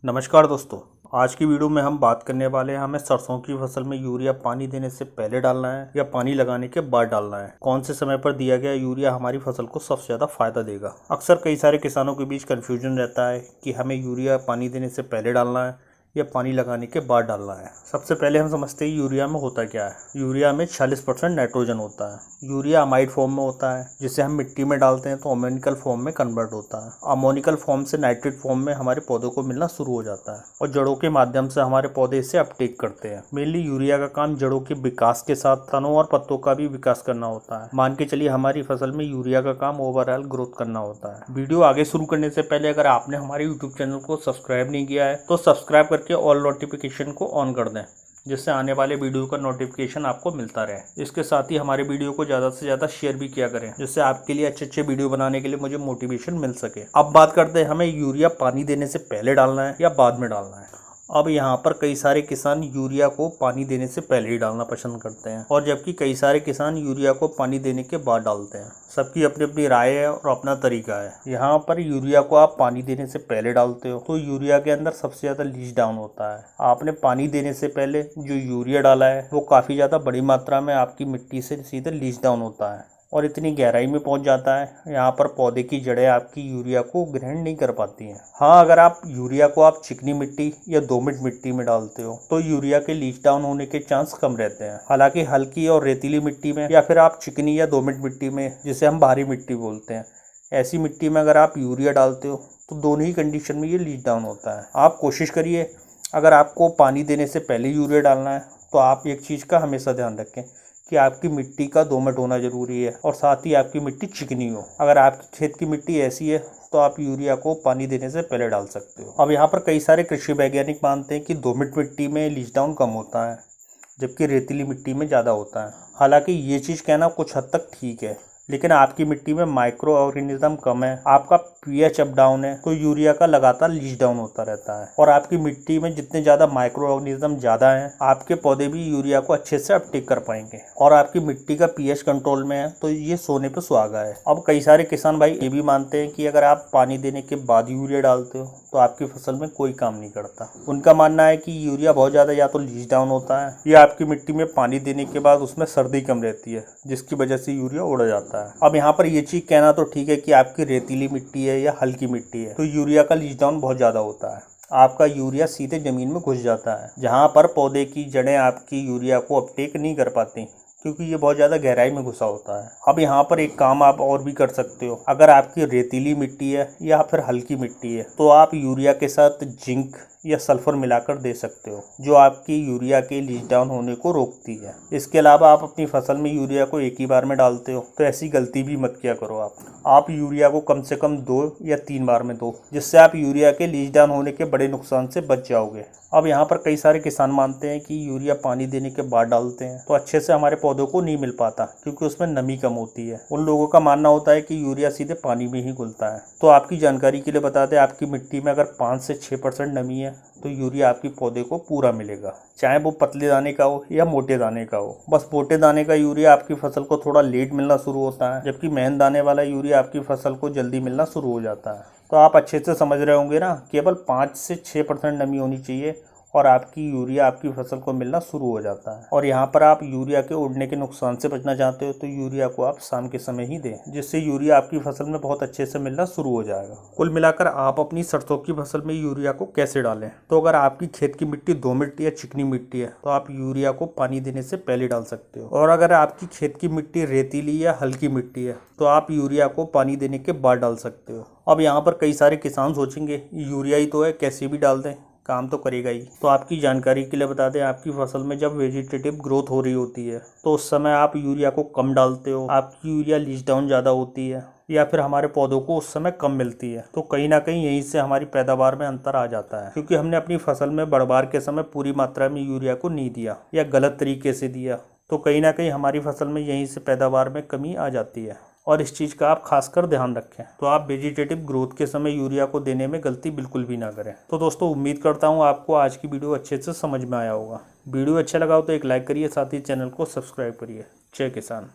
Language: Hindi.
नमस्कार दोस्तों। आज की वीडियो में हम बात करने वाले हैं हमें सरसों की फसल में यूरिया पानी देने से पहले डालना है या पानी लगाने के बाद डालना है। कौन से समय पर दिया गया यूरिया हमारी फसल को सबसे ज़्यादा फायदा देगा। अक्सर कई सारे किसानों के बीच कन्फ्यूजन रहता है कि हमें यूरिया पानी देने से पहले डालना है या पानी लगाने के बाद डालना है। सबसे पहले हम समझते हैं यूरिया में होता क्या है। यूरिया में 40% नाइट्रोजन होता है। यूरिया अमाइड फॉर्म में होता है, जिसे हम मिट्टी में डालते हैं तो अमोनिकल फॉर्म में कन्वर्ट होता है। अमोनिकल फॉर्म से नाइट्रेट फॉर्म में हमारे पौधों को मिलना शुरू हो जाता है और जड़ों के माध्यम से हमारे पौधे इसे अपटेक करते हैं। मेनली यूरिया का काम जड़ों के विकास के साथ तनों और पत्तों का भी विकास करना होता है। मान के चलिए हमारी फसल में यूरिया का काम ओवरऑल ग्रोथ करना होता है। वीडियो आगे शुरू करने से पहले अगर आपने हमारे यूट्यूब चैनल को सब्सक्राइब नहीं किया है तो सब्सक्राइब करके ऑल नोटिफिकेशन को ऑन कर दें, जिससे आने वाले वीडियो का नोटिफिकेशन आपको मिलता रहे। इसके साथ ही हमारे वीडियो को ज़्यादा से ज़्यादा शेयर भी किया करें, जिससे आपके लिए अच्छे वीडियो बनाने के लिए मुझे मोटिवेशन मिल सके। अब बात करते हैं हमें यूरिया पानी देने से पहले डालना है या बाद में डालना है। अब यहाँ पर कई सारे किसान यूरिया को पानी देने से पहले ही डालना पसंद करते हैं और जबकि कई सारे किसान यूरिया को पानी देने के बाद डालते हैं। सबकी अपनी अपनी राय है और अपना तरीका है। यहाँ पर यूरिया को आप पानी देने से पहले डालते हो तो यूरिया के अंदर सबसे ज़्यादा लीच डाउन होता है। आपने पानी देने से पहले जो यूरिया डाला है वो काफ़ी ज़्यादा बड़ी मात्रा में आपकी मिट्टी से सीधे लीच डाउन होता है और इतनी गहराई में पहुंच जाता है। यहाँ पर पौधे की जड़ें आपकी यूरिया को ग्रहण नहीं कर पाती हैं। हाँ, अगर आप यूरिया को आप चिकनी मिट्टी या दोमट मिट्टी में डालते हो तो यूरिया के लीच डाउन होने के चांस कम रहते हैं। हालांकि हल्की और रेतीली मिट्टी में या फिर आप चिकनी या दोमट मिट्टी में, जिसे हम भारी मिट्टी बोलते हैं, ऐसी मिट्टी में अगर आप यूरिया डालते हो तो दोनों ही कंडीशन में ये लीच डाउन होता है। आप कोशिश करिए, अगर आपको पानी देने से पहले यूरिया डालना है तो आप एक चीज़ का हमेशा ध्यान रखें कि आपकी मिट्टी का दोमट होना जरूरी है और साथ ही आपकी मिट्टी चिकनी हो। अगर आपकी खेत की मिट्टी ऐसी है तो आप यूरिया को पानी देने से पहले डाल सकते हो। अब यहाँ पर कई सारे कृषि वैज्ञानिक मानते हैं कि दोमट मिट्टी में लीच डाउन कम होता है जबकि रेतीली मिट्टी में ज़्यादा होता है। हालांकि ये चीज़ कहना कुछ हद तक ठीक है, लेकिन आपकी मिट्टी में माइक्रो ऑर्गेनिज्म कम है, आपका पीएच अप डाउन है, तो यूरिया का लगातार लीच डाउन होता रहता है। और आपकी मिट्टी में जितने ज़्यादा माइक्रो ऑर्गेनिज्म ज़्यादा हैं, आपके पौधे भी यूरिया को अच्छे से अपटेक कर पाएंगे। और आपकी मिट्टी का पीएच कंट्रोल में है तो ये सोने पे सुहागा है। अब कई सारे किसान भाई ये भी मानते हैं कि अगर आप पानी देने के बाद यूरिया डालते हो तो आपकी फसल में कोई काम नहीं करता। उनका मानना है कि यूरिया बहुत ज़्यादा या तो लीच डाउन होता है या आपकी मिट्टी में पानी देने के बाद उसमें सर्दी कम रहती है, जिसकी वजह से यूरिया उड़ जाता है। अब यहाँ पर ये चीज़ कहना तो ठीक है कि आपकी रेतीली मिट्टी है या हल्की मिट्टी है तो यूरिया का लीच डाउन बहुत ज़्यादा होता है। आपका यूरिया सीधे ज़मीन में घुस जाता है, जहाँ पर पौधे की जड़ें आपकी यूरिया को अपटेक नहीं कर पाती क्योंकि ये बहुत ज़्यादा गहराई में घुसा होता है। अब यहाँ पर एक काम आप और भी कर सकते हो। अगर आपकी रेतीली मिट्टी है या फिर हल्की मिट्टी है तो आप यूरिया के साथ जिंक या सल्फर मिलाकर दे सकते हो, जो आपकी यूरिया के लीच डाउन होने को रोकती है। इसके अलावा आप अपनी फसल में यूरिया को एक ही बार में डालते हो तो ऐसी गलती भी मत किया करो। आप यूरिया को कम से कम 2 या 3 बार में दो, जिससे आप यूरिया के लीच डाउन होने के बड़े नुकसान से बच जाओगे। अब यहाँ पर कई सारे किसान मानते हैं कि यूरिया पानी देने के बाद डालते हैं तो अच्छे से हमारे पौधों को नहीं मिल पाता क्योंकि उसमें नमी कम होती है। उन लोगों का मानना होता है कि यूरिया सीधे पानी में ही घुलता है। तो आपकी जानकारी के लिए बता दें, आपकी मिट्टी में अगर 5 से 6% नमी है तो यूरिया आपकी पौधे को पूरा मिलेगा, चाहे वो पतले दाने का हो या मोटे दाने का हो। बस मोटे दाने का यूरिया आपकी फसल को थोड़ा लेट मिलना शुरू होता है, जबकि महीन दाने वाला यूरिया आपकी फसल को जल्दी मिलना शुरू हो जाता है। तो आप अच्छे से समझ रहे होंगे ना, केवल 5 से 6% नमी होनी चाहिए और आपकी यूरिया आपकी फसल को मिलना शुरू हो जाता है। और यहाँ पर आप यूरिया के उड़ने के नुकसान से बचना चाहते हो तो यूरिया को आप शाम के समय ही दें, जिससे यूरिया आपकी फसल में बहुत अच्छे से मिलना शुरू हो जाएगा। कुल मिलाकर आप अपनी सरसों की फसल में यूरिया को कैसे डालें, तो अगर आपकी खेत की मिट्टी दोमट या चिकनी मिट्टी है तो आप यूरिया को पानी देने से पहले डाल सकते हो। और अगर आपकी खेत की मिट्टी रेतीली या हल्की मिट्टी है तो आप यूरिया को पानी देने के बाद डाल सकते हो। अब यहाँ पर कई सारे किसान सोचेंगे यूरिया ही तो है, कैसे भी डाल दें, काम तो करेगा ही। तो आपकी जानकारी के लिए बता दें, आपकी फसल में जब वेजिटेटिव ग्रोथ हो रही होती है तो उस समय आप यूरिया को कम डालते हो, आपकी यूरिया लीच डाउन ज़्यादा होती है या फिर हमारे पौधों को उस समय कम मिलती है, तो कहीं ना कहीं यहीं से हमारी पैदावार में अंतर आ जाता है क्योंकि हमने अपनी फसल में बढ़वार के समय पूरी मात्रा में यूरिया को नहीं दिया या गलत तरीके से दिया, तो कहीं ना कहीं हमारी फसल में यहीं से पैदावार में कमी आ जाती है। और इस चीज़ का आप खासकर ध्यान रखें। तो आप वेजिटेटिव ग्रोथ के समय यूरिया को देने में गलती बिल्कुल भी ना करें। तो दोस्तों, उम्मीद करता हूँ आपको आज की वीडियो अच्छे से समझ में आया होगा। वीडियो अच्छा लगा हो तो एक लाइक करिए, साथ ही चैनल को सब्सक्राइब करिए। जय किसान।